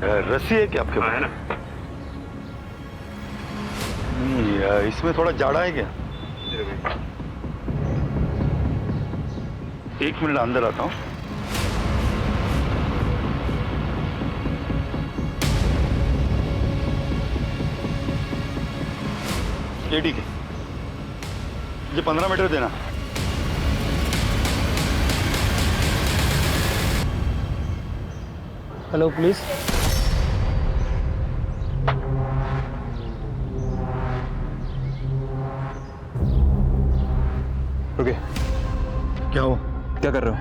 रस्सी है क्या आपके पास? है ना। नहीं, इसमें थोड़ा जाड़ा है क्या? एक मिनट अंदर आता हूँ। ये ठीक है, मुझे 15 मीटर देना। Hello police. रुके। क्या हो? क्या कर रहे हो?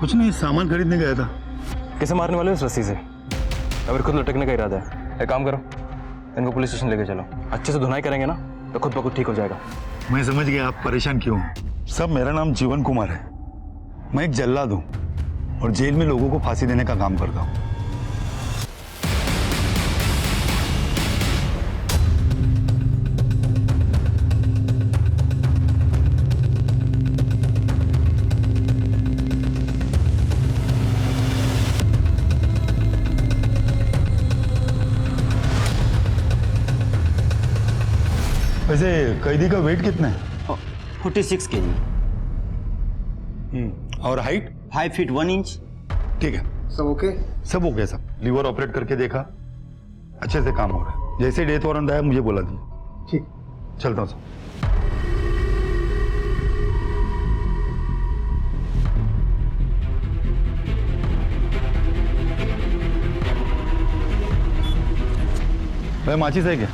कुछ नहीं, सामान खरीदने गया था। कैसे मारने वाले हो इस रस्सी से? अगर खुद लटकने का इरादा है, एक काम करो, इनको पुलिस स्टेशन लेके चलो। अच्छे से धुनाई करेंगे ना तो खुद ब खुद ठीक हो जाएगा। मैं समझ गया आप परेशान क्यों। सब, मेरा नाम जीवन कुमार है। मैं एक जल्लाद हूँ और जेल में लोगों को फांसी देने का काम करता हूँ। वैसे कैदी का वेट कितना है? 46 kg। और हाइट? 5 feet 1 inch. ठीक है, सब ओके? सब हो गया। सब लीवर ऑपरेट करके देखा, अच्छे से काम हो रहा है। जैसे डेथ वारंट आया मुझे बोला दिया। ठीक, चलता हूँ सर। भाई माचिस है क्या?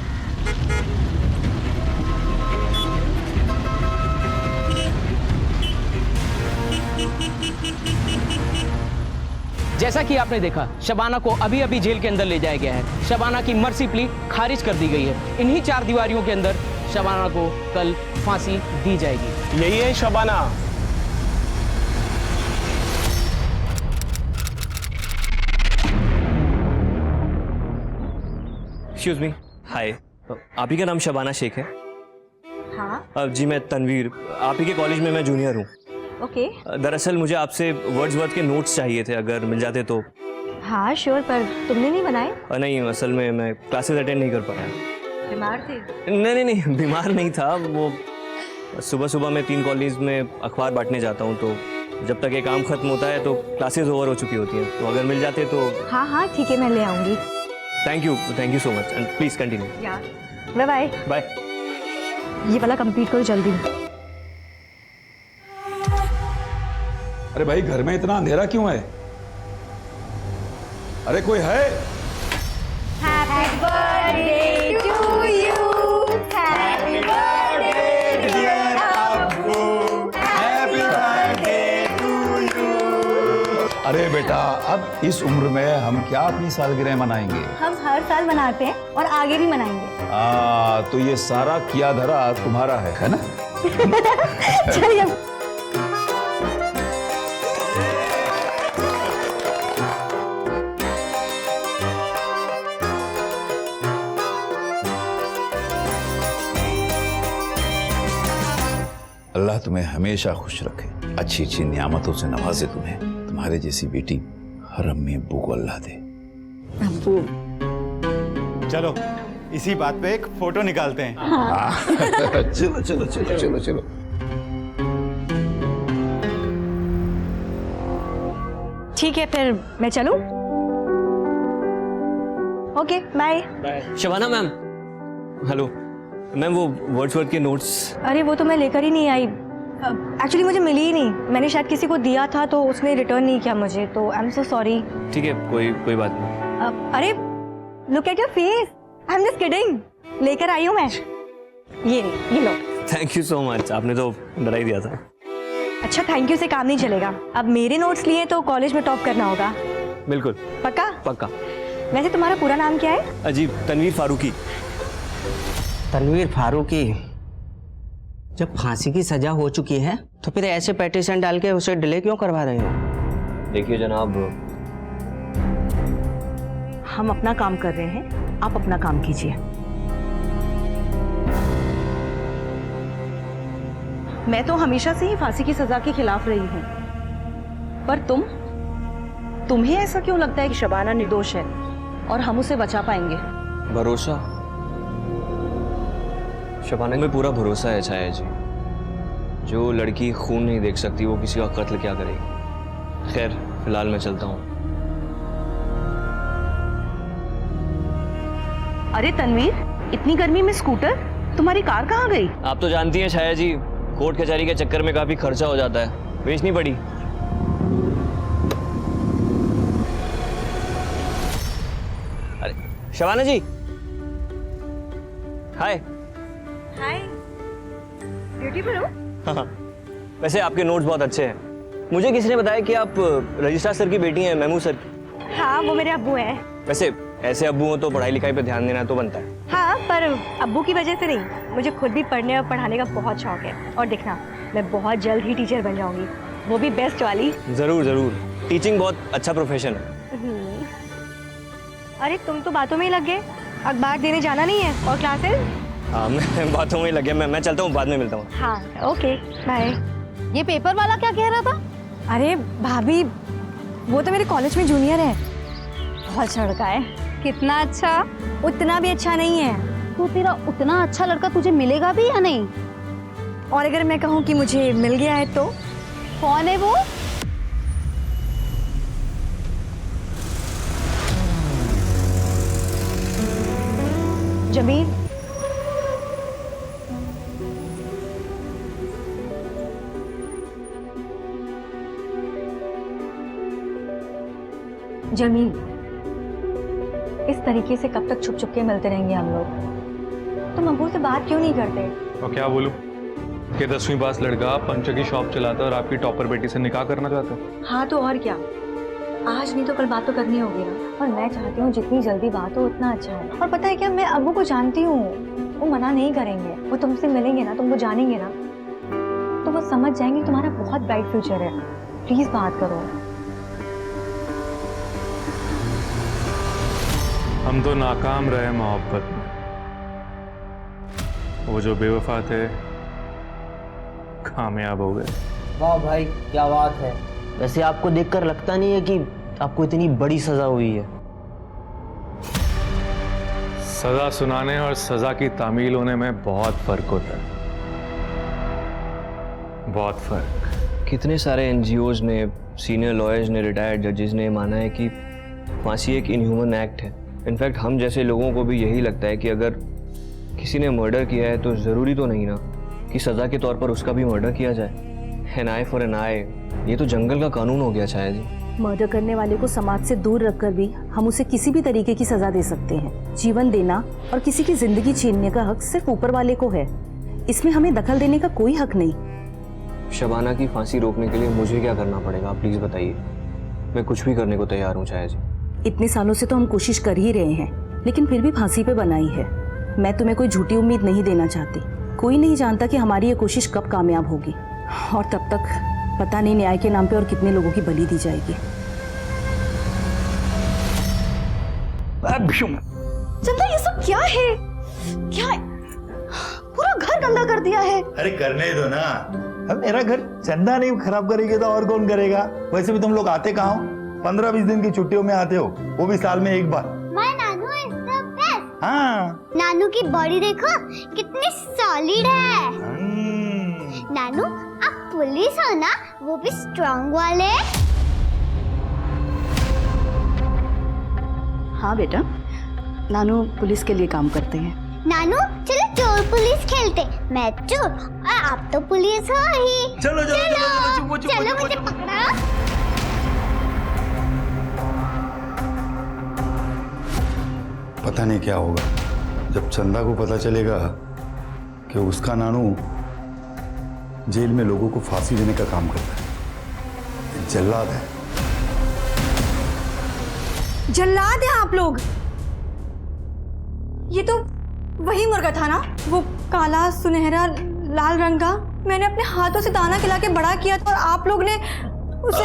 जैसा कि आपने देखा, शबाना को अभी अभी जेल के अंदर ले जाया गया है। शबाना की मर्सी प्ली खारिज कर दी गई है। इन्हीं 4 दीवारियों के अंदर शबाना को कल फांसी दी जाएगी। यही है शबाना। एक्सक्यूज मी, हाय। आप ही का नाम शबाना शेख है? हाँ। जी मैं तनवीर, आप ही के कॉलेज में मैं जूनियर हूँ। ओके। दरअसल मुझे आपसे वर्ड्सवर्थ के नोट्स चाहिए थे, अगर मिल जाते तो। हाँ श्योर, पर तुमने नहीं बनाए? नहीं, असल में मैं क्लासेस अटेंड नहीं कर पाया। बीमार थे? नहीं, बीमार नहीं था। वो सुबह सुबह मैं 3 कॉलेज में अखबार बांटने जाता हूँ, तो जब तक ये काम खत्म होता है तो क्लासेस ओवर हो चुकी होती हैं। तो अगर मिल जाते तो। हाँ हाँ ठीक है, मैं ले आऊँगी। Thank you so much and please continue. Bye bye. Bye. ये वाला कंप्लीट करो जल्दी। अरे भाई, घर में इतना अंधेरा क्यों है? अरे कोई है? Happy birthday to you, happy birthday dear अब्बू, हैप्पी बर्थडे टू यू। अरे बेटा, अब इस उम्र में हम क्या अपनी सालगिरह मनाएंगे? हम हर साल मनाते हैं और आगे भी मनाएंगे। तो ये सारा किया धरा तुम्हारा है ना? चलिए। अल्लाह तुम्हें हमेशा खुश रखे, अच्छी अच्छी नियामतों से नवाजे तुम्हें। तुम्हारे जैसी बेटी हर अम्मी अब्बू को अल्लाह दे। चलो इसी बात पे एक फोटो निकालते हैं। हाँ। चलो चलो चलो चलो चलो। ठीक है, फिर मैं चलूं? Okay bye. Shabana ma'am, hello ma'am, वो वर्ड्सवर्थ के नोट्स। अरे वो तो मैं लेकर ही नहीं आई। एक्चुअली मुझे मिली ही नहीं। मैंने शायद किसी को दिया था तो उसने रिटर्न नहीं किया मुझे, तो आई एम सो सॉरी। ठीक है, कोई बात नहीं। अरे look at your face, I am just kidding. लेकर आई हूँ मैं। ये लो। थैंक यू सो मच, आपने तो डरा ही दिया था। अच्छा, थैंक यू से काम नहीं चलेगा। अब मेरे नोट्स लिए तो कॉलेज में टॉप करना होगा। बिल्कुल पक्का? पक्का। वैसे तुम्हारा पूरा नाम क्या है? अजीब, तनवीर फारूकी। तनवीर फारूकी। जब फांसी की सजा हो चुकी है तो फिर ऐसे पेटिशन डाल के उसे डिले क्यों करवा रहे हो? देखिए जनाब, हम अपना काम कर रहे हैं, आप अपना काम कीजिए। मैं तो हमेशा से ही फांसी की सजा के खिलाफ रही हूँ, पर तुम्हें ऐसा क्यों लगता है कि शबाना निर्दोष है? और हम उसे बचा पाएंगे। भरोसा? शबाना में पूरा भरोसा है छाया जी। जो लड़की खून नहीं देख सकती वो किसी का कत्ल क्या करेगी। खैर फिलहाल मैं चलता हूँ। अरे तनवीर, इतनी गर्मी में स्कूटर? तुम्हारी कार कहाँ गई? आप तो जानती हैं छाया जी, कोर्ट कचहरी के चक्कर में काफी खर्चा हो जाता है, बेचनी पड़ी। अरे शबाना जी, हाय। हाय, ब्यूटीफुल हो। हाँ, वैसे आपके नोट्स बहुत अच्छे हैं। मुझे किसी ने बताया कि आप रजिस्ट्रार सर की बेटी हैं, महमूद सर की। हाँ, वो मेरे अब्बू हैं। वैसे ऐसे अब्बू हो तो पढ़ाई लिखाई पे ध्यान देना तो बनता है। हाँ, पर अब्बू की वजह से नहीं, मुझे खुद भी पढ़ने और पढ़ाने का बहुत शौक है। और देखना, मैं बहुत जल्द ही टीचर बन जाऊंगी, वो भी बेस्ट वाली। जरूर जरूर, टीचिंग बहुत अच्छा प्रोफेशन है। अरे तुम तो बातों में ही लग गए, अखबार देने जाना नहीं है और क्लासेस? हाँ, मैं बातों में ही लग गया। मैं चलता हूँ, बाद में मिलता हूँ। हाँ ओके, बाय। ये पेपर वाला क्या कह रहा था? अरे भाभी, वो तो मेरे कॉलेज में जूनियर है, बहुत अच्छा लड़का है। कितना अच्छा? उतना भी अच्छा नहीं है। तो तेरा उतना अच्छा लड़का तुझे मिलेगा भी या नहीं? और अगर मैं कहूँ कि मुझे मिल गया है तो? कौन है वो? जमील। जमील, इस तरीके से कब तक छुप छुप के मिलते रहेंगे हम लोग? तुम अब्बू से बात क्यों नहीं करते? और क्या बोलूं कि 10वीं पास लड़का पंचर की शॉप चलाता है और आपकी टॉपर बेटी से निकाह करना चाहता है। हाँ तो और क्या, आज नहीं तो कल बात तो करनी होगी ना। और मैं चाहती हूँ जितनी जल्दी बात हो उतना अच्छा है। और पता है क्या, मैं अब्बू को जानती हूँ, वो मना नहीं करेंगे। वो तुमसे मिलेंगे ना, तुमको जानेंगे ना, तो वो समझ जाएंगे तुम्हारा बहुत ब्राइट फ्यूचर है। प्लीज बात करो। हम तो नाकाम रहे मोहब्बत में, वो जो बेवफा थे कामयाब हो गए। वाह भाई, क्या बात है। वैसे आपको देखकर लगता नहीं है कि आपको इतनी बड़ी सजा हुई है? सजा सुनाने और सजा की तामील होने में बहुत फर्क होता है, बहुत फर्क। कितने सारे एनजीओज ने, सीनियर लॉयर्स ने, रिटायर्ड जजेस ने माना है कि फांसी एक इनह्यूमन एक्ट है। इनफैक्ट हम जैसे लोगों को भी यही लगता है कि अगर किसी ने मर्डर किया है तो ज़रूरी तो नहीं ना कि सज़ा के तौर पर उसका भी मर्डर किया जाए। एन आई फॉर एन आई, ये तो जंगल का कानून हो गया शायद जी। मर्डर करने वाले को समाज से दूर रखकर भी हम उसे किसी भी तरीके की सजा दे सकते हैं। जीवन देना और किसी की जिंदगी छीनने का हक सिर्फ ऊपर वाले को है, इसमें हमें दखल देने का कोई हक नहीं। शबाना की फांसी रोकने के लिए मुझे क्या करना पड़ेगा, प्लीज़ बताइए। मैं कुछ भी करने को तैयार हूँ छाया जी। इतने सालों से तो हम कोशिश कर ही रहे हैं, लेकिन फिर भी फांसी पे बनाई है। मैं तुम्हें कोई झूठी उम्मीद नहीं देना चाहती। कोई नहीं जानता कि हमारी ये कोशिश कब कामयाब होगी, और तब तक पता नहीं न्याय के नाम पे और कितने लोगों की बलि दी जाएगी। चंदा, ये सब क्या है? क्या है? पूरा घर गंदा कर दिया है। अरे करने दो ना, अब मेरा घर चंदा नहीं खराब करेगी तो और कौन करेगा? वैसे भी तुम लोग आते कहाँ हो? 15-20 दिन की छुट्टियों में आते हो, वो भी साल में एक बार। My Nanu is the best। हाँ, नानू की बॉडी देखो कितनी सॉलिड है। नानू आप पुलिस हो ना, वो भी स्ट्रांग वाले। हाँ बेटा, नानू पुलिस के लिए काम करते हैं। नानू चलो चोर पुलिस खेलते। मैं चोर और आप तो पुलिस हो ही। चलो चलो चलो मुझे पकड़ो। पता नहीं क्या होगा जब चंदा को पता चलेगा कि उसका नानू जेल में लोगों को फांसी देने का काम करता है। जल्लाद है। जल्लाद है आप लोग? ये तो वही मुर्गा था ना, वो काला सुनहरा लाल रंग का। मैंने अपने हाथों से दाना खिला के बड़ा किया था और आप लोग ने उसे।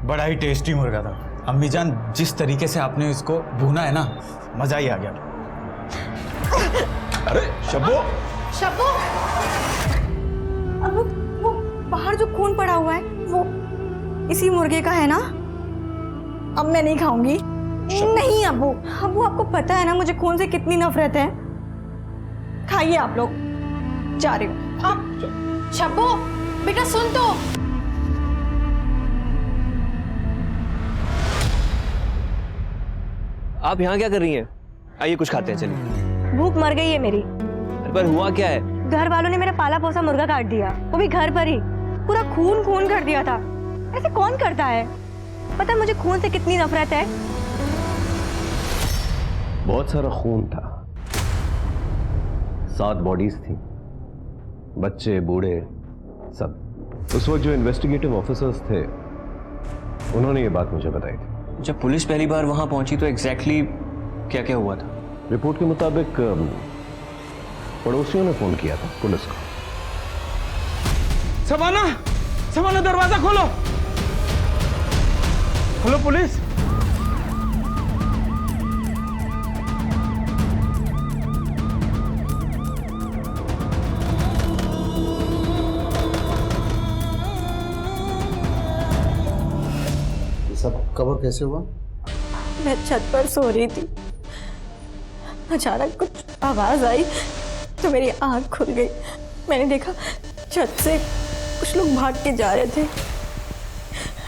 बड़ा ही टेस्टी मुर्गा था अम्मी जान। जिस तरीके से आपने इसको भूना है ना, मजा ही आ गया। अरे शब्बो, शब्बो, अब वो बाहर जो खून पड़ा हुआ है वो इसी मुर्गे का है ना? अब मैं नहीं खाऊंगी। नहीं अबू, अबू आपको पता है ना मुझे खून से कितनी नफरत है। खाइए आप लोग, जा रही हूँ। शब्बो बेटा सुन तो। आप यहाँ क्या कर रही हैं? आइए कुछ खाते हैं, चलिए। भूख मर गई है मेरी। पर हुआ क्या है? घर वालों ने मेरा पाला पोसा मुर्गा काट दिया, वो भी घर पर ही। पूरा खून खून कर दिया था। ऐसे कौन करता है? पता है मुझे खून से कितनी नफरत है। बहुत सारा खून था, 7 बॉडीज थी, बच्चे बूढ़े सब। उस वक्त जो इन्वेस्टिगेटिव ऑफिसर्स थे उन्होंने ये बात मुझे बताई थी। जब पुलिस पहली बार वहां पहुंची तो एग्जैक्टली क्या क्या हुआ था? रिपोर्ट के मुताबिक पड़ोसियों ने फोन किया था पुलिस को। शबाना, शबाना दरवाजा खोलो। Hello police. सब कवर कैसे हुआ? मैं छत पर सो रही थी, अचानक कुछ आवाज आई तो मेरी आंख खुल गई। मैंने देखा छत से कुछ लोग भाग के जा रहे थे।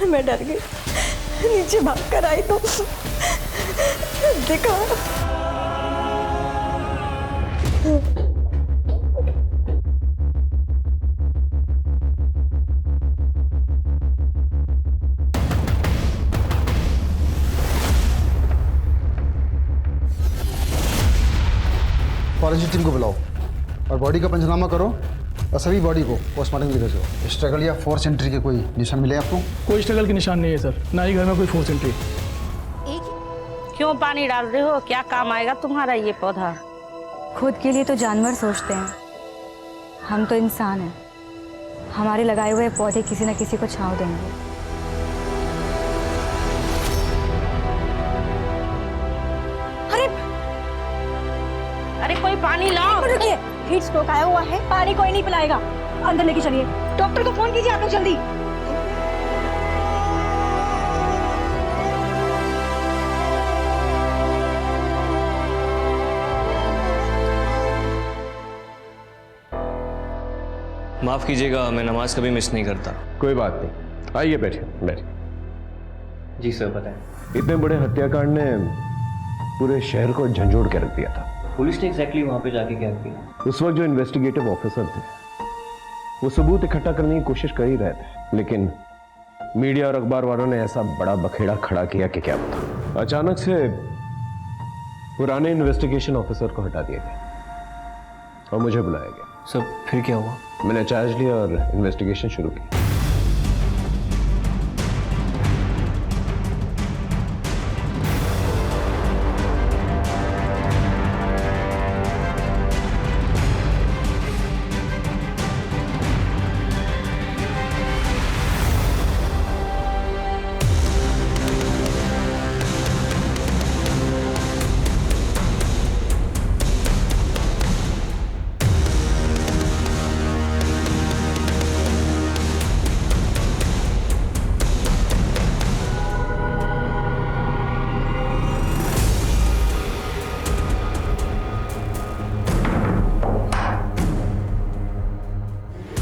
मैं डर गई, नीचे भाग कर आई तो देखा फॉरेंसिक टीम को बुलाओ और बॉडी का पंचनामा करो और सभी बॉडी को पोस्टमार्टम के लिए भेजो। स्ट्रगल या फोर्स एंट्री के कोई निशान मिले आपको? कोई स्ट्रगल के निशान नहीं है सर, ना ही घर में कोई फोर्स एंट्री। क्यों पानी डाल रहे हो? क्या काम आएगा तुम्हारा ये पौधा? खुद के लिए तो जानवर सोचते हैं, हम तो इंसान हैं। हमारे लगाए हुए पौधे किसी न किसी को छांव देंगे। अरे कोई पानी लाओ। रुकिए, हीट स्ट्रोक आया हुआ है, पानी कोई नहीं पिलाएगा। अंदर लेके चलिए, डॉक्टर को फोन कीजिए आप लोग जल्दी। माफ कीजिएगा, मैं नमाज कभी मिस नहीं करता। कोई बात नहीं, आइए बैठिए बैठिए। जी सर बताएं। इतने बड़े हत्याकांड ने पूरे शहर को झंझोड़ के रख दिया था। पुलिस ने एग्जैक्टली वहां पे जाके क्या किया? उस वक्त जो इन्वेस्टिगेटिव ऑफिसर थे वो सबूत इकट्ठा करने की कोशिश कर ही रहे थे, लेकिन मीडिया और अखबार वालों ने ऐसा बड़ा बखेड़ा खड़ा किया कि क्या बता। अचानक से पुराने इन्वेस्टिगेशन ऑफिसर को हटा दिया गया और मुझे बुलाया गया। सर फिर क्या हुआ? मैंने चार्ज लिया और इन्वेस्टिगेशन शुरू की।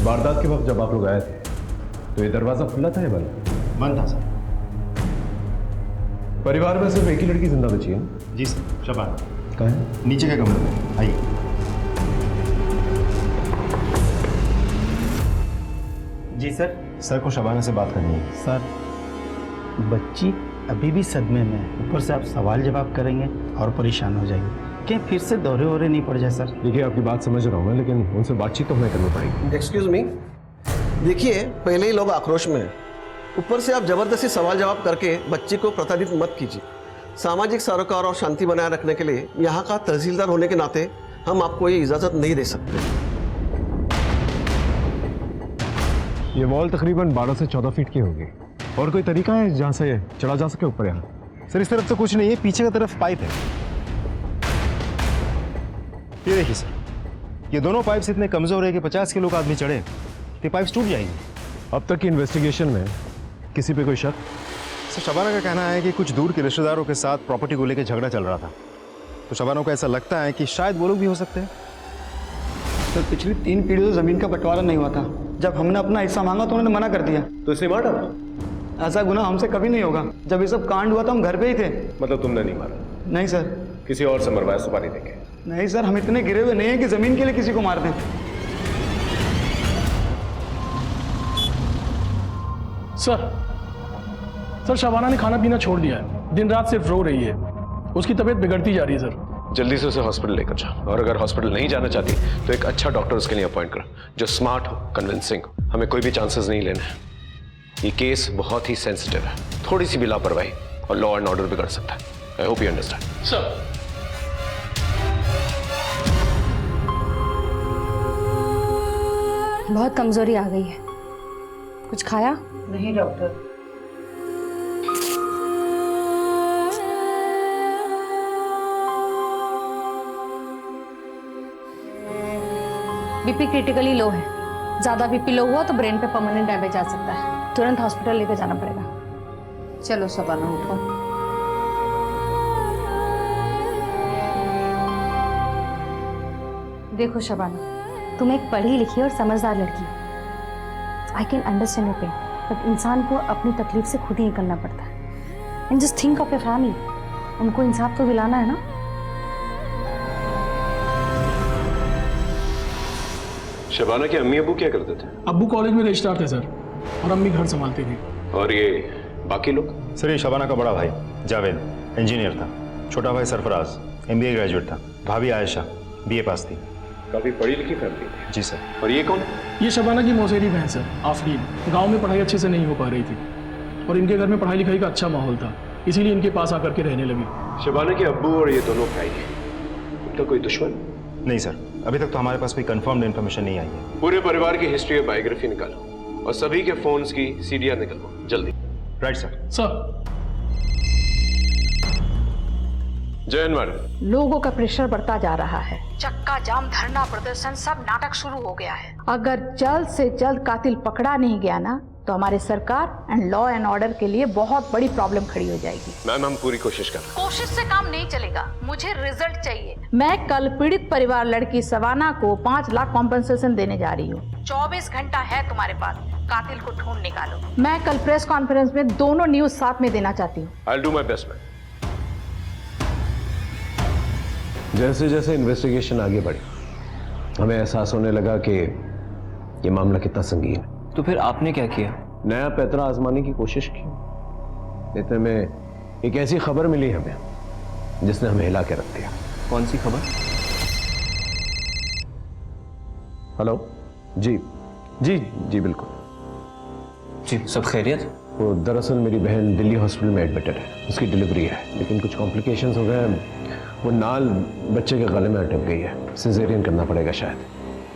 वारदात के वक्त जब आप लोग आए थे तो ये दरवाजा खुला था या बंद था? सर परिवार में सिर्फ एक ही लड़की जिंदा बची है ना? जी सर, शबाना। कहाँ है? नीचे के कमरे में, आइए। जी सर। सर को शबाना से बात करनी है। सर बच्ची अभी भी सदमे में है, ऊपर से आप सवाल जवाब करेंगे और परेशान हो जाएंगे। क्या फिर से दौरे वोरे नहीं पड़ जाए सर? देखिए आपकी बात समझ रहा हूँ मैं, लेकिन उनसे बातचीत तो हमें करनी पड़ेगी। एक्सक्यूज मी, देखिए पहले ही लोग आक्रोश में हैं, ऊपर से आप जबरदस्ती सवाल जवाब करके बच्ची को प्रताड़ित मत कीजिए। सामाजिक सरोकार और शांति बनाए रखने के लिए यहाँ का तहसीलदार होने के नाते हम आपको ये इजाज़त नहीं दे सकते। ये वॉल तकरीबन 12 से 14 फीट की होगी। और कोई तरीका है जहाँ से चढ़ा जा सके ऊपर? यहाँ सर इस तरफ से कुछ नहीं है, पीछे की तरफ पाइप है। ये देखिए सर, ये दोनों पाइप्स इतने कमजोर है कि 50 किलो का आदमी चढ़े तो पाइप्स टूट जाएंगे। अब तक की इन्वेस्टिगेशन में किसी पे कोई शक? सर शबाना का कहना है कि कुछ दूर के रिश्तेदारों के साथ प्रॉपर्टी को लेकर झगड़ा चल रहा था, तो शबाना को ऐसा लगता है कि शायद वो लोग भी हो सकते हैं। सर पिछली 3 पीढ़ियों से ज़मीन का बंटवारा नहीं हुआ था। जब हमने अपना हिस्सा मांगा तो उन्होंने मना कर दिया। तो इसे मार डाला? ऐसा गुनाह हमसे कभी नहीं होगा। जब ये सब कांड हुआ था हम घर पे ही थे। मतलब तुमने नहीं मारा? नहीं सर। किसी और से मरवाया सुपारी देके? नहीं सर, हम इतने गिरे हुए नहीं हैं कि ज़मीन के लिए किसी को मार दें। सर शबाना ने खाना पीना छोड़ दिया है, दिन रात सिर्फ रो रही है, उसकी तबीयत बिगड़ती जा रही है सर। जल्दी से उसे हॉस्पिटल लेकर जा, और अगर हॉस्पिटल नहीं जाना चाहती तो एक अच्छा डॉक्टर उसके लिए अपॉइंट कर, जो स्मार्ट हो, कन्विंसिंग हो। हमें कोई भी चांसेस नहीं लेने हैं। ये केस बहुत ही सेंसिटिव है, थोड़ी सी भी लापरवाही और लॉ एंड ऑर्डर बिगड़ सकता है। I hope you understand. Sir बहुत कमजोरी आ गई है। कुछ खाया? नहीं डॉक्टर। बीपी क्रिटिकली लो है। ज्यादा बीपी लो हुआ तो ब्रेन पे परमानेंट डैमेज आ सकता है। तुरंत हॉस्पिटल लेकर जाना पड़ेगा। चलो शबाना उठो। देखो शबाना, तुम एक पढ़ी लिखी और समझदार लड़की हो। I can understand your pain, but इंसान को अपनी तकलीफ से खुद ही निकलना पड़ता है। And just think of your family. उनको इंसाफ तो दिलाना है ना। शबाना के अम्मी अबू क्या करते थे? अब्बू कॉलेज में रजिस्ट्रार थे सर, और अम्मी घर संभालती थी। और ये बाकी लोग? सर ये शबाना का बड़ा भाई जावेद इंजीनियर था, छोटा भाई सरफराज MBA ग्रेजुएट था, भाभी आयशा BA पास थी। काफी पढ़ी लिखी फैमिली थी। जी सर। और ये कौन? ये शबाना की मौसेरी बहन सर, आफरीन। गांव में पढ़ाई अच्छे से नहीं हो पा रही थी, और इनके घर में पढ़ाई लिखाई का अच्छा माहौल था, इसीलिए इनके पास आकर के रहने लगी। शबाना के अब्बू और ये दोनों भाई, उनका कोई दुश्मन? नहीं सर, अभी तक तो हमारे पास कोई कंफर्म्ड इन्फॉर्मेशन नहीं आई है। पूरे परिवार की हिस्ट्री और बायोग्राफी निकालो, और सभी के फोन्स की CDR निकालो जल्दी। Right sir. सर जय हिंद। लोगों का प्रेशर बढ़ता जा रहा है। चक्का जाम, धरना प्रदर्शन, सब नाटक शुरू हो गया है। अगर जल्द से जल्द कातिल पकड़ा नहीं गया ना, तो हमारे सरकार एंड लॉ एंड ऑर्डर के लिए बहुत बड़ी प्रॉब्लम खड़ी हो जाएगी। मैम हम पूरी कोशिश कर रहे हैं। कोशिश से काम नहीं चलेगा, मुझे रिजल्ट चाहिए। मैं कल पीड़ित परिवार लड़की शबाना को 5 लाख कॉम्पेंसेशन देने जा रही हूँ। 24 घंटा है तुम्हारे पास, कातिल को ढूंढ निकालो। मैं कल प्रेस कॉन्फ्रेंस में दोनों न्यूज साथ में देना चाहती हूँ। I'll do my best, ma'am. जैसे जैसे इन्वेस्टिगेशन आगे बढ़ी, हमें एहसास होने लगा कि ये मामला कितना संगीन है। तो फिर आपने क्या किया? नया पैतरा आजमाने की कोशिश की। इतने में एक ऐसी खबर मिली हमें जिसने हमें हिला के रख दिया। कौन सी खबर? हेलो जी जी जी बिल्कुल जी, सब खैरियत? वो दरअसल मेरी बहन दिल्ली हॉस्पिटल में एडमिटेड है, उसकी डिलीवरी है, लेकिन कुछ कॉम्प्लिकेशंस हो गए हैं। वो नाल बच्चे के गले में अटक गई है, सिजेरियन करना पड़ेगा शायद।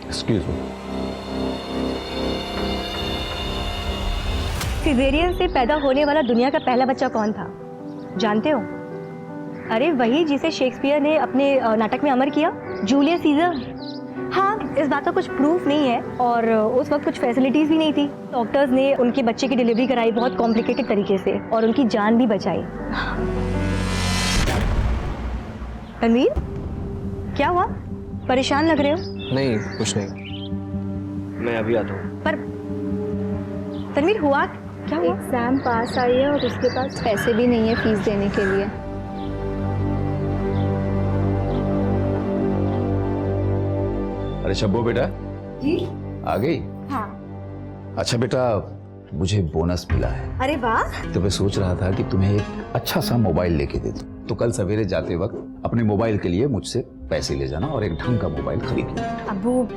Excuse me. सिजेरियन से पैदा होने वाला दुनिया का पहला बच्चा कौन था जानते हो? अरे वही जिसे शेक्सपियर ने अपने नाटक में अमर किया, जूलियस सीजर। हाँ, इस बात का कुछ प्रूफ नहीं है, और उस वक्त कुछ फैसिलिटीज भी नहीं थी। डॉक्टर्स ने उनके बच्चे की डिलीवरी कराई बहुत कॉम्प्लिकेटेड तरीके से, और उनकी जान भी बचाई। रणवीर, क्या हुआ? परेशान लग रहे हो? नहीं कुछ नहीं, मैं अभी आता हूँ। पर रणवीर हुआ क्या? हुआ? एग्जाम पास आई है और उसके पास पैसे भी नहीं है फीस देने के लिए। अरे शब्बो बेटा जी आ गई? हाँ। अच्छा बेटा, मुझे बोनस मिला है। अरे वाह। तो मैं सोच रहा था कि तुम्हें एक अच्छा सा मोबाइल लेके दे दूं, तो कल सवेरे जाते वक्त अपने मोबाइल के लिए मुझसे पैसे ले जाना और एक ढंग का मोबाइल खरीद लेना। अब्बू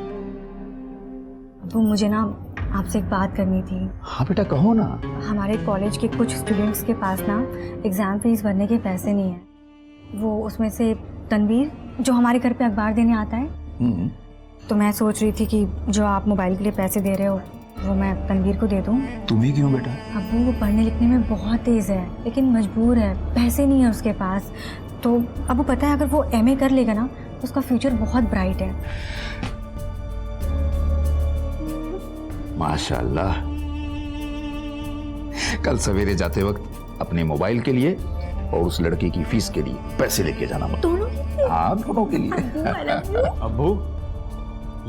मुझे ना आपसे एक बात करनी थी। हाँ बेटा कहो ना। हमारे कॉलेज के कुछ स्टूडेंट्स के पास ना एग्जाम फीस भरने के पैसे नहीं है। वो उसमें से तनवीर जो हमारे घर पे अखबार देने आता है, तो मैं सोच रही थी कि जो आप मोबाइल के लिए पैसे दे रहे हो वो मैं तनवीर को दे दूं। तुम्हें क्यों बेटा? अब्बू वो पढ़ने लिखने में बहुत तेज है, लेकिन मजबूर है, पैसे नहीं है उसके पास। तो अब्बू पता है, अगर वो MA कर लेगा ना तो उसका फ्यूचर बहुत ब्राइट है। माशाल्लाह। कल सवेरे जाते वक्त अपने मोबाइल के लिए और उस लड़की की फीस के लिए पैसे लेके जाना मत। हाँ, दोनों के लिए। अब्बू,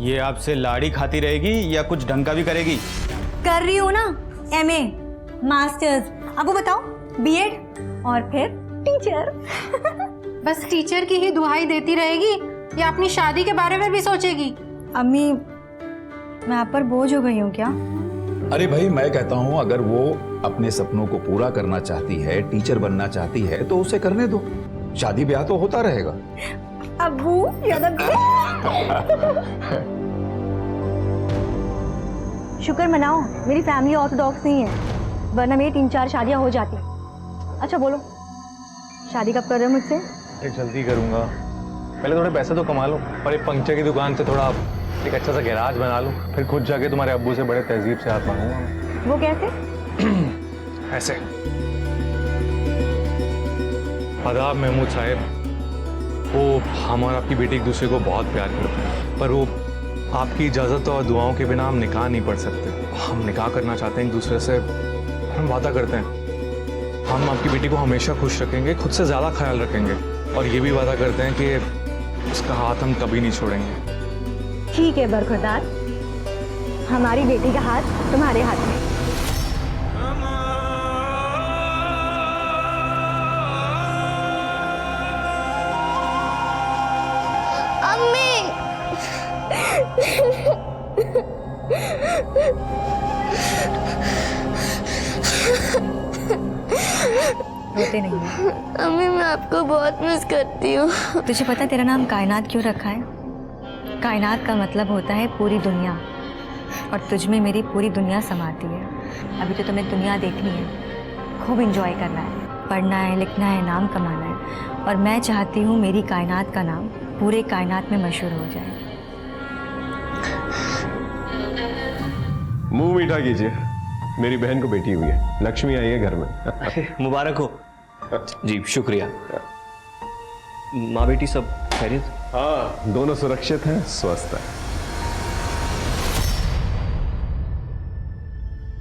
ये आपसे लाड़ी खाती रहेगी या कुछ ढंग का भी करेगी? कर रही हूँ ना, MA, मास्टर्स, अब वो बताओ B.Ed और फिर टीचर। बस टीचर की ही दुहाई देती रहेगी या अपनी शादी के बारे में भी सोचेगी? अम्मी, मैं आप पर बोझ हो गई हूँ क्या? अरे भाई, मैं कहता हूँ अगर वो अपने सपनों को पूरा करना चाहती है, टीचर बनना चाहती है, तो उसे करने दो। शादी ब्याह तो होता रहेगा। अब्बू, शुक्र मनाओ मेरी फैमिली ऑर्थोडॉक्स नहीं है, वरना मेरी 3-4 शादियां हो जाती। अच्छा बोलो, शादी कब कर रहे हो मुझसे? जल्दी करूंगा, पहले थोड़े पैसे तो कमा लो और एक पंक्चर की दुकान से थोड़ा एक अच्छा सा गैराज बना लो, फिर खुद जाके तुम्हारे अब्बू से बड़े तहजीब से हाथ मांगूंगा। वो कैसे? ऐसे। आदाब महमूद साहब, वो हम और आपकी बेटी एक दूसरे को बहुत प्यार करते हैं, पर वो आपकी इजाज़त और दुआओं के बिना हम निकाह नहीं पढ़ सकते। हम निकाह करना चाहते हैं एक दूसरे से, हम वादा करते हैं हम आपकी बेटी को हमेशा खुश रखेंगे, खुद से ज़्यादा ख्याल रखेंगे, और ये भी वादा करते हैं कि उसका हाथ हम कभी नहीं छोड़ेंगे। ठीक है बरखुरदार, हमारी बेटी का हाथ तुम्हारे हाथ में। रोते नहीं है। अम्मी, मैं आपको बहुत मिस करती हूँ। तुझे पता तेरा नाम कायनात क्यों रखा है? कायनात का मतलब होता है पूरी दुनिया, और तुझ में मेरी पूरी दुनिया समाती है। अभी तो तुम्हें दुनिया देखनी है, खूब एंजॉय करना है, पढ़ना है, लिखना है, नाम कमाना है, और मैं चाहती हूँ मेरी कायनात का नाम पूरे कायनात में मशहूर हो जाए। मुंह मीठा कीजिए, मेरी बहन को बेटी हुई है, लक्ष्मी आई है घर में। मुबारक हो। जी शुक्रिया। माँ बेटी सब खैरियत? हाँ, दोनों सुरक्षित हैं, स्वस्थ हैं।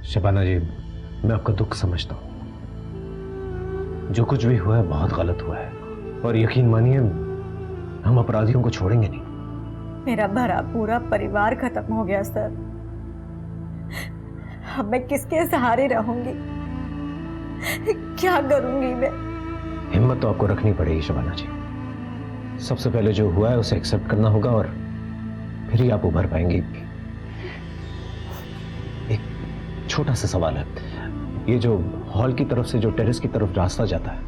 शबाना जी, मैं आपका दुख समझता हूं। जो कुछ भी हुआ है बहुत गलत हुआ है, और यकीन मानिए हम अपराधियों को छोड़ेंगे नहीं। मेरा भरा पूरा परिवार खत्म हो गया सर। अब मैं किसके सहारे रहूंगी? क्या करूंगी मैं? हिम्मत तो आपको रखनी पड़ेगी शबाना जी। सबसे पहले जो हुआ है उसे एक्सेप्ट करना होगा, और फिर ही आप उभर पाएंगे। एक छोटा सा सवाल है, ये जो हॉल की तरफ से जो टेरेस की तरफ रास्ता जाता है,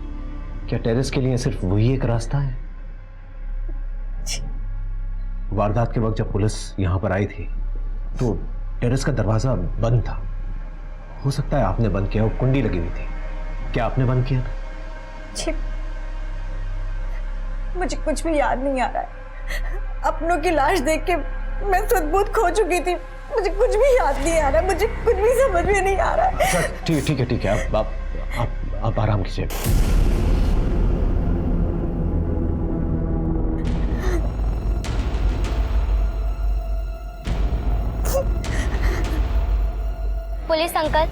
क्या टेरेस के लिए सिर्फ वही एक रास्ता है? वारदात के वक्त जब पुलिस यहां पर आई थी तो टेरेस का दरवाजा बंद था। हो सकता है आपने बंद किया, वो कुंडी लगी हुई थी। क्या आपने बंद किया था? मुझे कुछ भी याद नहीं आ रहा है। अपनों की लाश देख के मैं सुध-बुध खो चुकी थी। मुझे कुछ भी याद नहीं आ रहा है, मुझे कुछ भी समझ में नहीं आ रहा है। अच्छा, ठीक है, आप आराम कीजिए। पुलिस अंकल,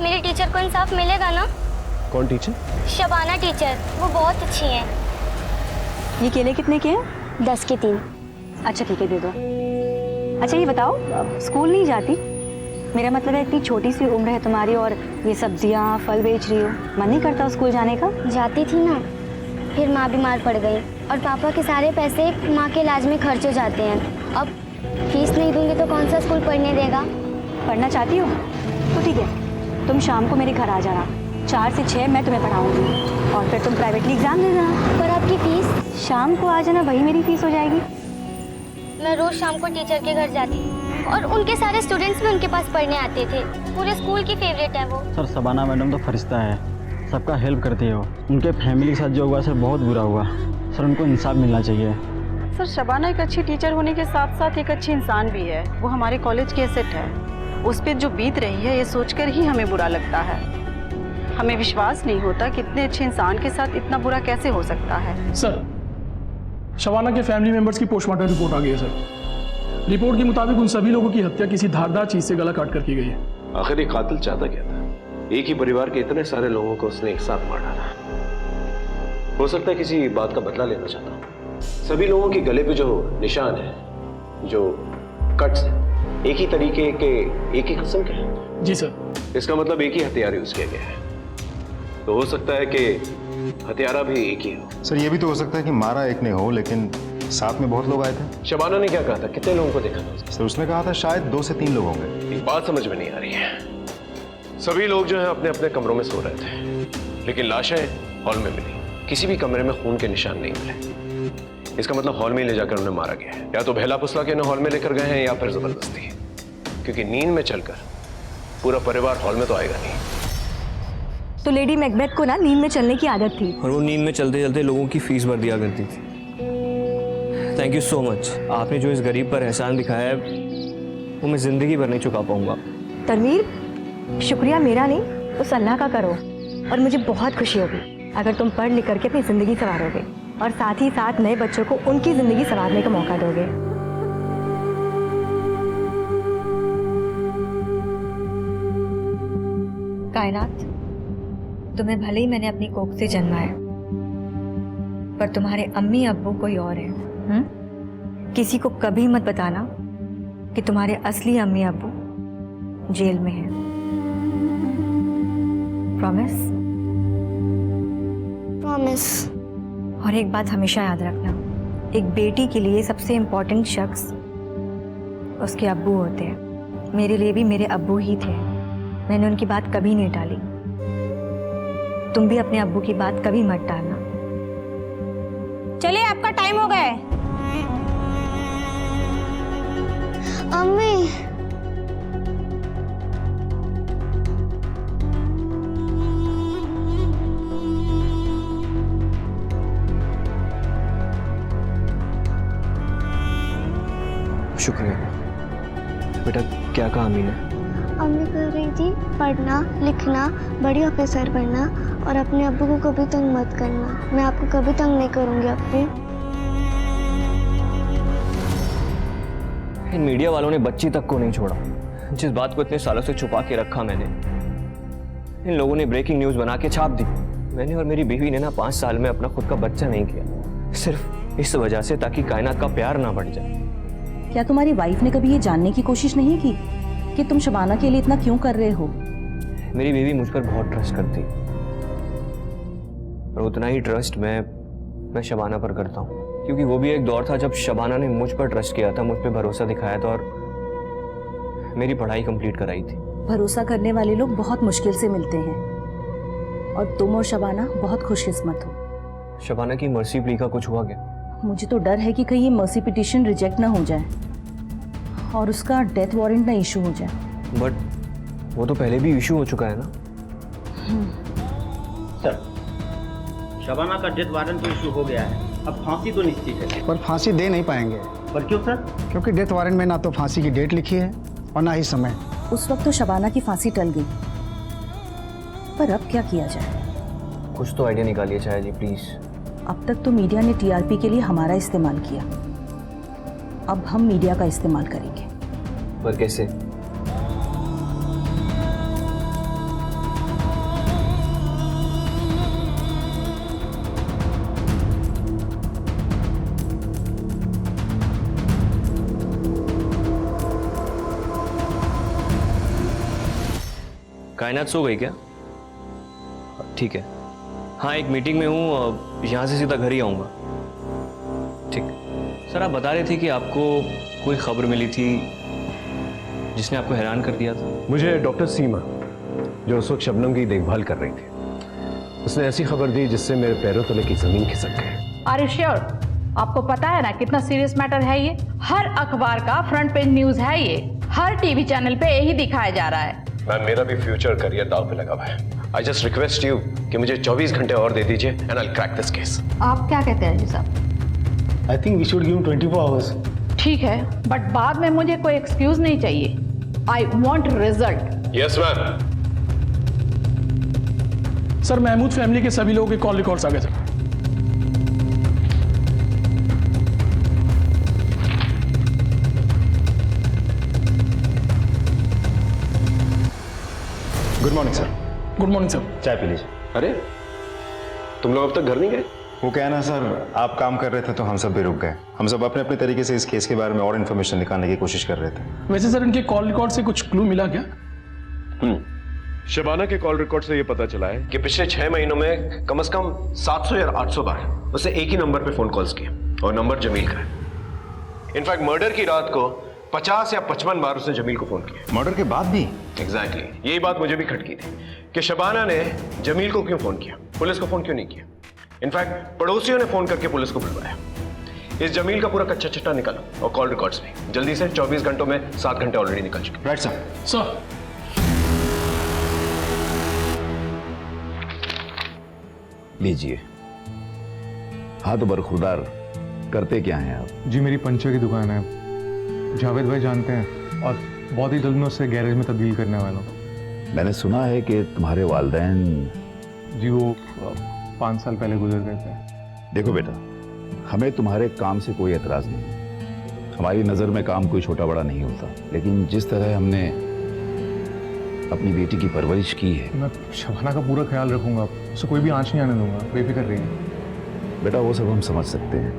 मेरी टीचर को इंसाफ मिलेगा ना? कौन टीचर? शबाना टीचर, वो बहुत अच्छी हैं। ये केले कितने के हैं? 10 के 3। अच्छा ठीक है, दे दो। अच्छा ये बताओ, स्कूल नहीं जाती? मेरा मतलब है इतनी छोटी सी उम्र है तुम्हारी और ये सब्जियां फल बेच रही हो, मन नहीं करता स्कूल जाने का? जाती थी ना, फिर माँ बीमार पड़ गई और पापा के सारे पैसे माँ के इलाज में खर्च हो जाते हैं। अब फीस नहीं दूंगी तो कौन सा स्कूल पढ़ने देगा? पढ़ना चाहती हो तो ठीक है, तुम शाम को मेरे घर आ जाना, 4 से 6 मैं तुम्हें पढ़ाऊंगी, और फिर तुम प्राइवेटली एग्जाम दे देना। पर आपकी फीस? शाम को आ जाना, वही मेरी फीस हो जाएगी। मैं रोज शाम को टीचर के घर जाती और उनके सारे स्टूडेंट्स भी उनके पास पढ़ने आते थे। पूरे स्कूल की फेवरेट है वो। सर शबाना मैडम तो फरिश्ता है, सबका हेल्प करती है वो। उनके फैमिली के साथ जो हुआ सर बहुत बुरा हुआ सर, उनको इंसाफ मिलना चाहिए। सर शबाना एक अच्छी टीचर होने के साथ साथ एक अच्छी इंसान भी है। वो हमारे कॉलेज की एसेट है। उस पर जो बीत रही है ये सोचकर ही हमें बुरा लगता है। हमें विश्वास नहीं होता कि इतने अच्छे इंसान के साथ इतना बुरा कैसे हो सकता है। सर शबाना के फैमिली मेंबर्स की पोस्टमार्टम रिपोर्ट आ गई है सर। रिपोर्ट के मुताबिक उन सभी लोगों की हत्या किसी धारदार चीज से गला काट कर की गई है। आखिर ये कातिल चाहता क्या था? एक ही परिवार के इतने सारे लोगों को उसने एक साथ मार डाला। हो सकता है किसी बात का बदला लेना चाहता हूं। सभी लोगों के गले पे जो निशान है, जो कट्स हैं, एक ही तरीके के, एक ही किस्म के हैं। जी सर। इसका मतलब एक ही हथियार यूज किया गया है। तो हो सकता है कि हथियारा भी एक ही हो। सर ये भी तो हो सकता है कि मारा एक ने हो, लेकिन साथ में बहुत लोग आए थे। शबाना ने क्या कहा था, कितने लोगों को देखा था? सर उसने कहा था शायद 2 से 3 लोग होंगे। एक बात समझ में नहीं आ रही है। सभी लोग जो हैं अपने अपने कमरों में सो रहे थे, लेकिन लाशें हॉल में मिली। किसी भी कमरे में खून के निशान नहीं मिले। इसका मतलब हॉल में ले जाकर उन्हें मारा गया है। या तो बहला फुसला के इन्हें हॉल में लेकर गए हैं, या फिर जबरदस्ती। क्योंकि नींद में चलकर पूरा परिवार हॉल में तो आएगा नहीं। तो लेडी मैकबेथ को ना नींद में चलने की आदत थी, और वो नींद में चलते चलते लोगों की फीस भर दिया करती थी। Thank you so much. आपने जो इस गरीब पर एहसान दिखाया है वो मैं जिंदगी भर नहीं चुका पाऊंगा। तनवीर, शुक्रिया मेरा नहीं, उस अल्लाह का करो। और मुझे बहुत खुशी होगी अगर तुम पढ़ लिख करके अपनी ज़िंदगी संवारोगे और साथ ही साथ नए बच्चों को उनकी ज़िंदगी संवारने का मौका दोगे। कायनात, तुम्हें भले ही मैंने अपनी कोख से जन्माया, पर तुम्हारे अम्मी अब्बू कोई और है। किसी को कभी मत बताना कि तुम्हारे असली अम्मी अब्बू जेल में हैं। प्रॉमिस? प्रॉमिस। और एक बात हमेशा याद रखना, एक बेटी के लिए सबसे इम्पोर्टेंट शख्स उसके अब्बू होते हैं। मेरे लिए भी मेरे अब्बू ही थे। मैंने उनकी बात कभी नहीं टाली। तुम भी अपने अब्बू की बात कभी मत टालना। चलिए, आपका टाइम हो गया है। अम्मी, शुक्रिया बेटा। क्या कहा अम्मी ने? अम्मी कह रही थी पढ़ना लिखना, बड़ी ऑफिसर बनना और अपने अब्बू को कभी तंग मत करना। मैं आपको कभी तंग नहीं करूंगी अब्बी। इन मीडिया वालों ने बच्ची तक को नहीं छोड़ा। जिस बात को इतने सालों से छुपा के रखा मैंने, इन लोगों ने ब्रेकिंग न्यूज बना के छाप दी। मैंने और मेरी बीवी ने ना 5 साल में अपना खुद का बच्चा नहीं किया, सिर्फ इस वजह से ताकि कायनात का प्यार ना बढ़ जाए। क्या तुम्हारी वाइफ ने कभी ये जानने की कोशिश नहीं की कि तुम शबाना के लिए इतना क्यों कर रहे हो? मेरी बीवी मुझ पर बहुत ट्रस्ट करती, और उतना ही ट्रस्ट मैं शबाना पर करता हूँ। क्योंकि वो भी एक दौर था जब शबाना ने मुझ पर ट्रस्ट किया था, मुझ पर भरोसा दिखाया था और मेरी पढ़ाई कंप्लीट कराई थी। भरोसा करने वाले लोग बहुत मुश्किल से मिलते हैं, और तुम और शबाना बहुत खुशकिस्मत हो। शबाना की मर्सी प्ली का कुछ हुआ क्या? मुझे तो डर है कि कहीं ये मर्सी पिटीशन रिजेक्ट ना हो जाए और उसका डेथ वारंट ना इशू हो जाए। बट वो तो पहले भी इशू हो चुका है ना। सर, शबाना का डेथ वारंट तो इशू हो गया है, अब फांसी तो निश्चित है। पर फांसी दे नहीं पाएंगे। पर क्यों सर? क्योंकि डेथ वारंट में ना तो फांसी की डेट लिखी है और ना ही समय। उस वक्त तो शबाना की फांसी टल गई, पर अब क्या किया जाए? कुछ तो आइडिया निकालिए चाहे जी प्लीज। अब तक तो मीडिया ने टीआरपी के लिए हमारा इस्तेमाल किया, अब हम मीडिया का इस्तेमाल करेंगे। पर कैसे? कायनात सो गई क्या? ठीक है, हाँ एक मीटिंग में हूँ, यहाँ से सीधा घर ही आऊँगा। ठीक। सर आप बता रहे थे कि आपको कोई खबर मिली थी जिसने आपको हैरान कर दिया था। मुझे डॉक्टर सीमा, जो उस वक्त शबनम की देखभाल कर रही थी, उसने ऐसी खबर दी जिससे मेरे पैरों तले की जमीन खिसक गई। Are you sure? आपको पता है ना कितना सीरियस मैटर है ये? हर अखबार का फ्रंट पेज न्यूज है ये, हर टीवी चैनल पे यही दिखाया जा रहा है। मैम मेरा भी फ्यूचर करियर दांव पे लगा हुआ है। आई जस्ट रिक्वेस्ट यू कि मुझे 24 घंटे और दे दीजिए and I will crack this case. आप क्या कहते हैं जी साहब? I think we should give 24 hours. ठीक है, बट बाद में मुझे कोई एक्सक्यूज नहीं चाहिए। I want result. Yes ma'am. Sir Mahmood family के सभी लोगों के कॉल रिकॉर्ड्स आ गए सर। Good morning sir. Good morning sir. चाय पी लीजिए। अरे तुम लोग अब तक घर नहीं गए? वो क्या है ना सर, आप काम कर रहे थे तो हम सब भी रुक गए। हम सब अपने अपने तरीके से इस केस के बारे में और इन्फॉर्मेशन निकालने की कोशिश कर रहे थे। वैसे सर इनके कॉल रिकॉर्ड से कुछ क्लू मिला क्या? शबाना के कॉल रिकॉर्ड से ये पता चला है कि पिछले 6 महीनों में कम से कम 700 या 800 बार उसे एक ही नंबर पे फोन कॉल्स किए और नंबर जमील का है। इनफैक्ट मर्डर की रात को 50 या 55 बार उसने जमील को फोन किया। मर्डर के बाद भी? एग्जैक्टली यही बात मुझे भी खटकी थी कि शबाना ने जमील को क्यों फोन किया, पुलिस को फोन क्यों नहीं किया। इनफैक्ट पड़ोसियों ने फोन करके पुलिस को बुलवाया। इस जमील का पूरा कच्चा चिट्ठा निकालो और कॉल रिकॉर्ड्स भी जल्दी से। 24 घंटों में 7 घंटे ऑलरेडी निकल चुके। Right sir. सर लीजिए। हाँ तो बरखुरदार, करते क्या हैं आप? जी मेरी पंचर की दुकान है, जावेद भाई जानते हैं, और बहुत ही जल्द मैं उससे गैरेज में तब्दील करने वाला हूँ। मैंने सुना है कि तुम्हारे वालिदैन जी वो 5 साल पहले गुजर गए थे। देखो बेटा, हमें तुम्हारे काम से कोई एतराज नहीं। हमारी नज़र में काम कोई छोटा बड़ा नहीं होता, लेकिन जिस तरह हमने अपनी बेटी की परवरिश की है। मैं शबाना का पूरा ख्याल रखूंगा, उसे कोई भी आंच नहीं आने दूंगा, बेफिक्र रहिए। बेटा वो सब हम समझ सकते हैं,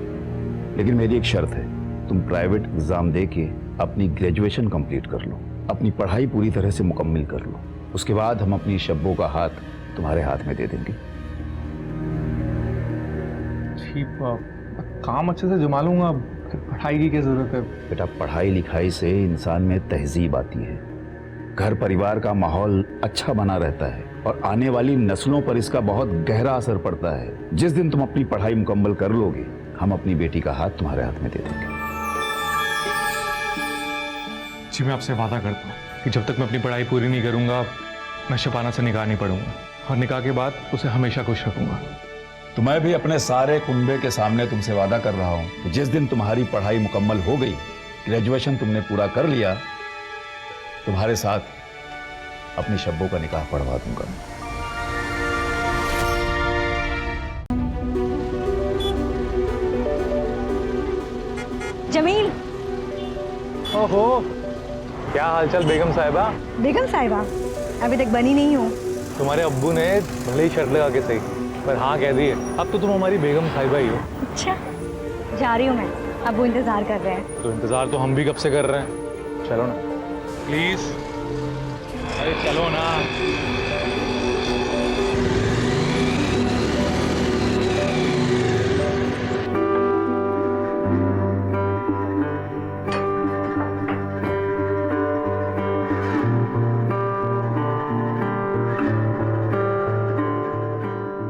लेकिन मेरी एक शर्त है, तुम प्राइवेट एग्जाम दे के अपनी ग्रेजुएशन कंप्लीट कर लो, अपनी पढ़ाई पूरी तरह से मुकम्मल कर लो। उसके बाद हम अपनी शब्बों का हाथ तुम्हारे हाथ में दे देंगे। ठीक, काम अच्छे से जमा लूंगा, पढ़ाई की क्या जरूरत है? बेटा पढ़ाई लिखाई से इंसान में तहजीब आती है, घर परिवार का माहौल अच्छा बना रहता है और आने वाली नस्लों पर इसका बहुत गहरा असर पड़ता है। जिस दिन तुम अपनी पढ़ाई मुकम्मल कर लोगे, हम अपनी बेटी का हाथ तुम्हारे हाथ में दे देंगे। जी मैं आपसे वादा करता हूँ कि जब तक मैं अपनी पढ़ाई पूरी नहीं करूंगा, मैं शबाना से निकाह नहीं पढ़ूंगा, और निकाह के बाद उसे हमेशा खुश रखूंगा। तो मैं भी अपने सारे कुनबे के सामने तुमसे वादा कर रहा हूँ कि जिस दिन तुम्हारी पढ़ाई मुकम्मल हो गई, ग्रेजुएशन तुमने पूरा कर लिया, तुम्हारे साथ अपनी शब्बों का निकाह पढ़वा दूंगा। जमील। ओहो, क्या हालचाल बेगम साहिबा? बेगम साहिबा अभी तक बनी नहीं हूँ। तुम्हारे अब्बू ने भले ही शर्त लगा के सही, पर हाँ कह दी है। अब तो तुम हमारी बेगम साहिबा ही हो। अच्छा, जा रही हूँ मैं, अब वो इंतजार कर रहे हैं। तो इंतजार तो हम भी कब से कर रहे हैं। चलो ना प्लीज, अरे चलो ना।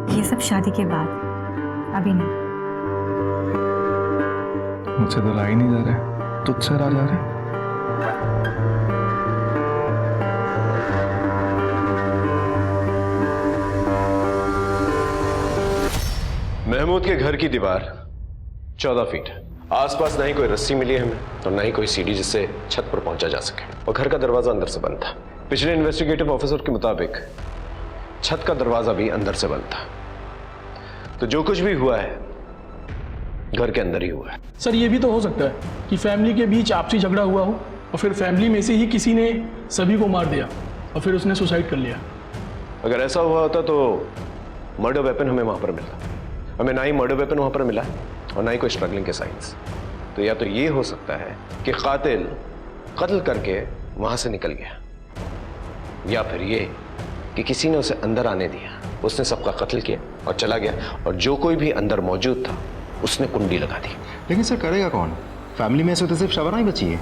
ये सब शादी के बाद, अभी नहीं। मुझसे तो ला ही नहीं जा रहे, तुझसे रा जा रहे। महमूद के घर की दीवार 14 फीट है। आसपास ना ही कोई रस्सी मिली है हमें और ना ही कोई सीढ़ी जिससे छत पर पहुंचा जा सके, और घर का दरवाजा अंदर से बंद था। पिछले इन्वेस्टिगेटिव ऑफिसर के मुताबिक छत का दरवाजा भी अंदर से बंद था। तो जो कुछ भी हुआ है घर के अंदर ही हुआ है। सर ये भी तो हो सकता है कि फैमिली के बीच आपसी झगड़ा हुआ हो और फिर फैमिली में से ही किसी ने सभी को मार दिया और फिर उसने सुसाइड कर लिया। अगर ऐसा हुआ होता तो मर्डर वेपन हमें वहां पर मिलता। हमें ना ही मर्डर वेपन वहां पर मिला और ना ही कोई स्ट्रगलिंग के साइंस। तो या तो ये हो सकता है कि कातिल कत्ल करके वहां से निकल गया, या फिर ये कि किसी ने उसे अंदर आने दिया, उसने सबका कत्ल किया और चला गया, और जो कोई भी अंदर मौजूद था उसने कुंडी लगा दी। लेकिन सर करेगा कौन? फैमिली में से तो सिर्फ शबाना ही बची है।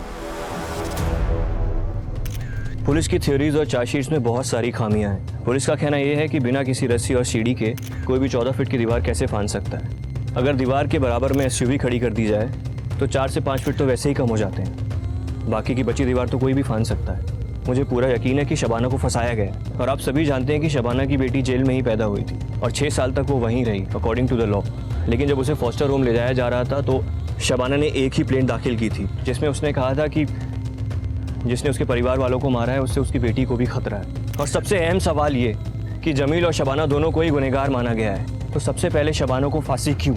पुलिस की थ्योरीज और चार्जशीट्स में बहुत सारी खामियां हैं। पुलिस का कहना यह है कि बिना किसी रस्सी और सीढ़ी के कोई भी 14 फीट की दीवार कैसे फांद सकता है। अगर दीवार के बराबर में एसयूवी खड़ी कर दी जाए तो 4 से 5 फीट तो वैसे ही कम हो जाते हैं। बाकी की बची दीवार तो कोई भी फांद सकता है। मुझे पूरा यकीन है कि शबाना को फंसाया गया, और आप सभी जानते हैं कि शबाना की बेटी जेल में ही पैदा हुई थी और 6 साल तक वो वहीं रही अकॉर्डिंग टू द लॉ। लेकिन जब उसे फॉस्टर होम ले जाया जा रहा था तो शबाना ने एक ही प्लेन दाखिल की थी जिसमें उसने कहा था कि जिसने उसके परिवार वालों को मारा है उससे उसकी बेटी को भी खतरा है। और सबसे अहम सवाल ये कि जमील और शबाना दोनों को ही गुनहगार माना गया है, तो सबसे पहले शबाना को फांसी क्यों?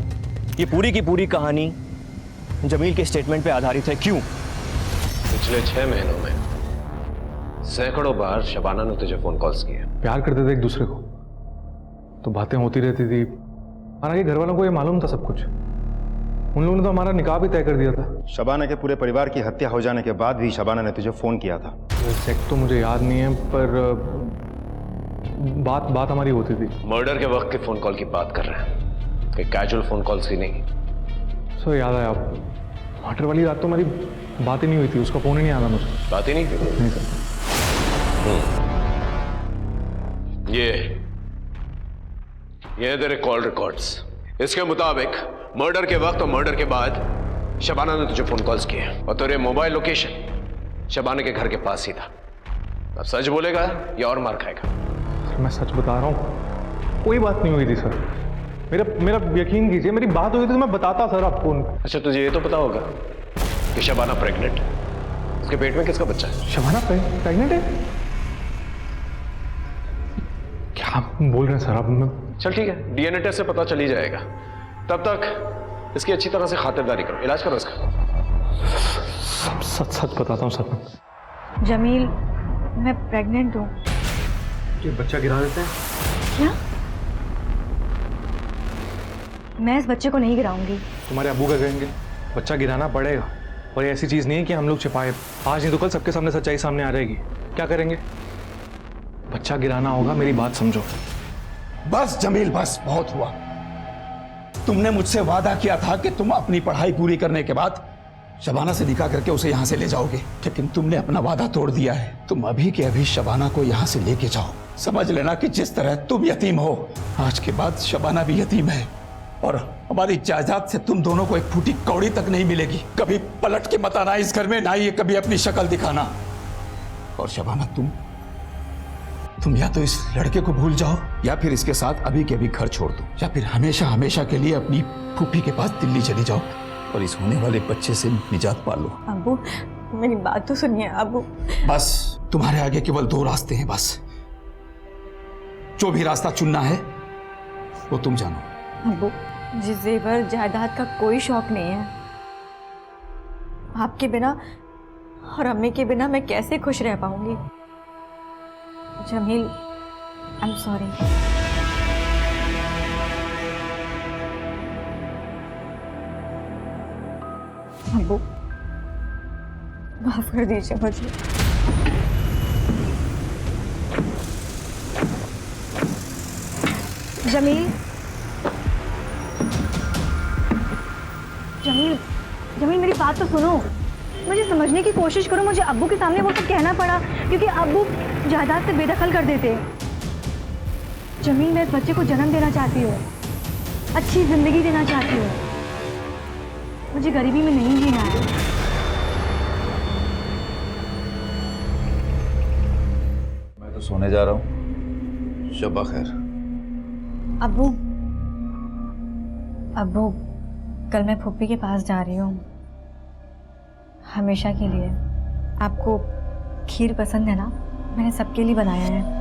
ये पूरी की पूरी कहानी जमील के स्टेटमेंट पे आधारित है। क्यों? पिछले 6 महीनों में सैकड़ों बार शबाना ने तुझे फोन कॉल्स किए, प्यार करते थे एक दूसरे को, तो बातें होती रहती थी। हालांकि घर वालों को ये मालूम था सब कुछ। उन लोगों ने तो हमारा निकाह भी तय कर दिया था। शबाना के पूरे परिवार की हत्या हो जाने के बाद भी शबाना ने तुझे फ़ोन किया था। एग्जैक्ट तो मुझे याद नहीं है, पर बात हमारी होती थी। मर्डर के वक्त के फ़ोन कॉल की बात कर रहे हैं, कि कैजुअल फ़ोन कॉल्स की नहीं। सर याद है, आप मर्डर वाली रात तो हमारी बात ही नहीं हुई थी, उसका फ़ोन ही नहीं आया मुझे। बात ही नहीं हुई? नहीं सर। ये तेरे कॉल रिकॉर्ड्स। इसके मुताबिक मर्डर के वक्त और मर्डर के बाद शबाना ने तुझे फोन कॉल्स किए और तेरे मोबाइल लोकेशन शबाना के घर के पास ही था। अब सच बोलेगा या और मार खाएगा? सर मैं सच बता रहा हूँ, कोई बात नहीं हुई थी सर। मेरा यकीन कीजिए, मेरी बात हुई थी तो मैं बताता सर आपको। अच्छा तुझे ये तो पता होगा कि शबाना प्रेग्नेंट, उसके पेट में किसका बच्चा है? शबाना प्रेग्नेंट है? क्या बोल रहे हैं सर आप? चल ठीक है, डीएनए टेस्ट से पता चल ही जाएगा। तब तक इसकी अच्छी तरह से खातिरदारी करो, इलाज करो इसका। सच बताता हूँ सर। जमील, मैं प्रेग्नेंट हूँ। ये बच्चा गिरा देते हैं क्या? मैं इस बच्चे को नहीं गिराऊंगी। तुम्हारे अब्बू का कहेंगे, बच्चा गिराना पड़ेगा। और ये ऐसी चीज नहीं है कि हम लोग छिपाए, आज नहीं तो कल सबके सामने सच्चाई सामने आ जाएगी। क्या करेंगे? बच्चा गिराना होगा, मेरी बात समझो। बस जमील, बस बहुत हुआ। तुमने मुझसे वादा किया था कि तुम अपनी पढ़ाई पूरी करने के बाद शबाना से निकाह करके उसे यहां से ले जाओगे, लेकिन तुमने अपना वादा तोड़ दिया है। तुम अभी के अभी शबाना को यहां से लेके जाओ। समझ लेना कि जिस तरह तुम यतीम हो, आज के बाद शबाना भी यतीम है और हमारी जायदाद से तुम दोनों को एक फूटी कौड़ी तक नहीं मिलेगी। कभी पलट के मत आना इस घर में, ना ही कभी अपनी शक्ल दिखाना। और शबाना, तुम या तो इस लड़के को भूल जाओ या फिर इसके साथ अभी के अभी घर छोड़ दो, या फिर हमेशा हमेशा के लिए अपनी फूफी के पास दिल्ली चली जाओ और इस होने वाले बच्चे से निजात पा लो। अब्बू, मेरी बात तो सुनिए अब्बू। बस तुम्हारे आगे केवल दो रास्ते हैं, बस जो भी रास्ता चुनना है वो तुम जानो। अब्बू, जिस जेवर जायदाद का कोई शौक नहीं है। आपके बिना और अम्मी के बिना मैं कैसे खुश रह पाऊंगी? Jameel, I am sorry. अब्बू, माफ कर दीजिए मुझे। जमील, जमील, जमील, मेरी बात तो सुनो। मुझे समझने की कोशिश करो। मुझे अब्बू के सामने वो सब कहना पड़ा क्योंकि अब्बू जायदाद से बेदखल कर देते। जमील, मैं इस बच्चे को जन्म देना चाहती हूँ, अच्छी जिंदगी देना चाहती हूँ। मुझे गरीबी में नहीं जीना है। मैं तो सोने जा रहा हूँ। शब्बा खैर। अब्बू, अब्बू, कल मैं फूफी के पास जा रही हूँ, हमेशा के लिए। आपको खीर पसंद है ना? मैंने सबके लिए बनाया है।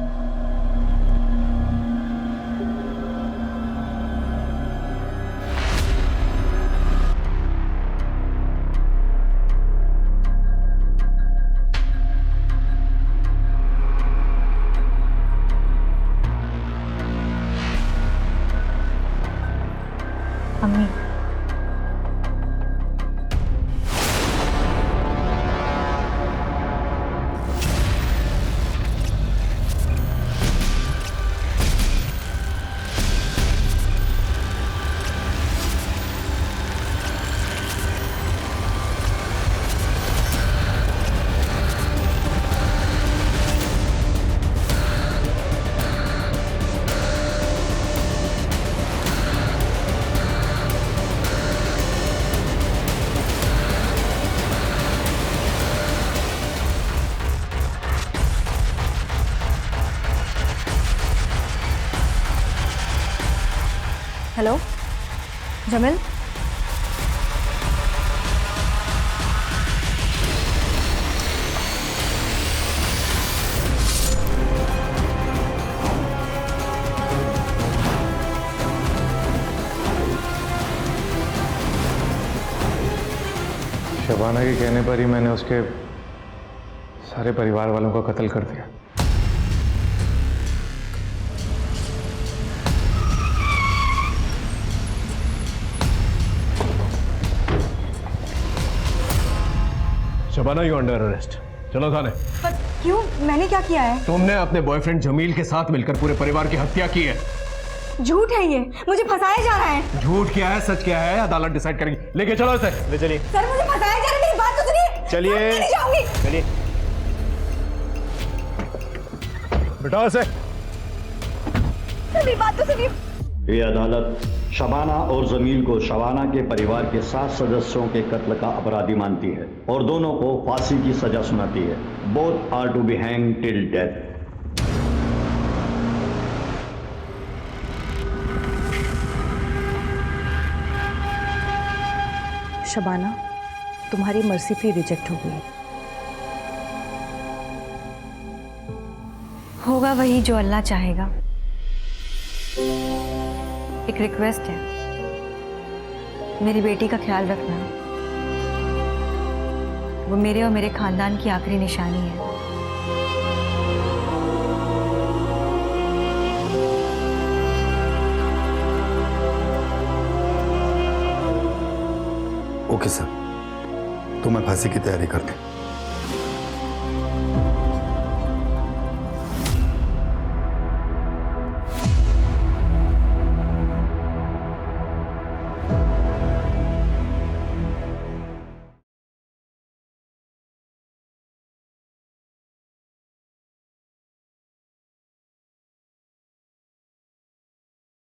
अम्मी, हेलो जमील, शबाना के कहने पर ही मैंने उसके सारे परिवार वालों का कत्ल कर दिया। Shabana, you under arrest. चलो थाने। पर क्यों? मैंने क्या किया है? तुमने अपने बॉयफ्रेंड जमील के साथ मिलकर पूरे परिवार की हत्या की है। झूठ है ये, मुझे फंसाया जा रहा है। झूठ क्या है सच क्या है अदालत डिसाइड करेगी। लेके चलो इसे। ले चलिए। सर मुझे फंसाया जा रहा है, मेरी बात तो सुनिए। चलिए। मैं नहीं जाऊंगी। चलिए बिठाओ इसे। मेरी बात तो सुनिए। ये अदालत शबाना और जमील को शबाना के परिवार के 7 सदस्यों के कत्ल का अपराधी मानती है और दोनों को फांसी की सजा सुनाती है। Both are to be hang till death. Shabana, तुम्हारी मर्सी प्ली रिजेक्ट हो गई। होगा वही जो अल्लाह चाहेगा। एक रिक्वेस्ट है, मेरी बेटी का ख्याल रखना। वो मेरे और मेरे खानदान की आखिरी निशानी है। ओके सर, तो मैं फांसी की तैयारी कर दूं।